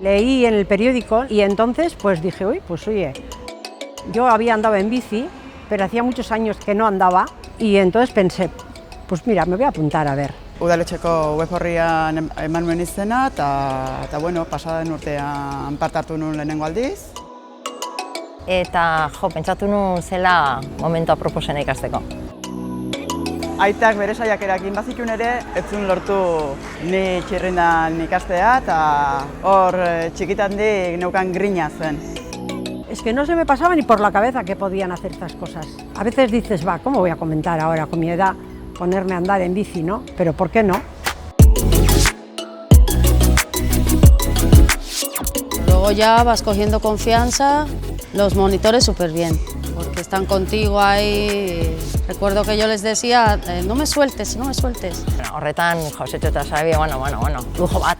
Leí en el periódico y entonces pues dije, uy, pues oye, yo había andado en bici, pero hacía muchos años que no andaba y entonces pensé, pues mira, me voy a apuntar a ver. Udaletxeko web horrian eman nuen izena eta bueno, pasaden urtean parte hartu nuen lehenengo aldiz. Eta pentsatu nuen zela momentu aproposena ikasteko. Aitak bere saiakerakin bazitun ere, ez zuen lortu ni txirrindan ikastea eta hor txikitandik neukan grina zen. Es que no se me pasaba ni por la cabeza que podían hacer estas cosas. A veces dices, va, ¿cómo voy a comentar ahora con mi edad ponerme a andar en bici, no? Pero ¿por qué no? Luego ya vas cogiendo confianza, los monitores súper bien, porque están contigo ahí. Recuerdo que yo les decía, no me sueltes, no me sueltes. Horretan, Josetxo eta Xabi, bueno, lujo bat,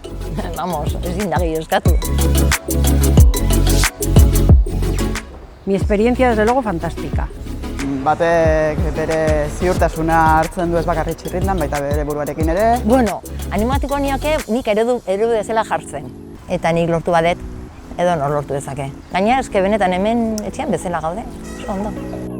vamos, ezin da gehiago eskatu. Mi experiencia, desde luego, fantástica. Batek bere ziurtasuna hartzen du ez bakarrik txirrindan, baita bere buruarekin ere. Bueno, animatiko niake nik eredu bezala jartzen. Eta nik lortu badet, edo nor lortu dezake. Gainera, eske benetan hemen etxean bezala gaude, oso ondo.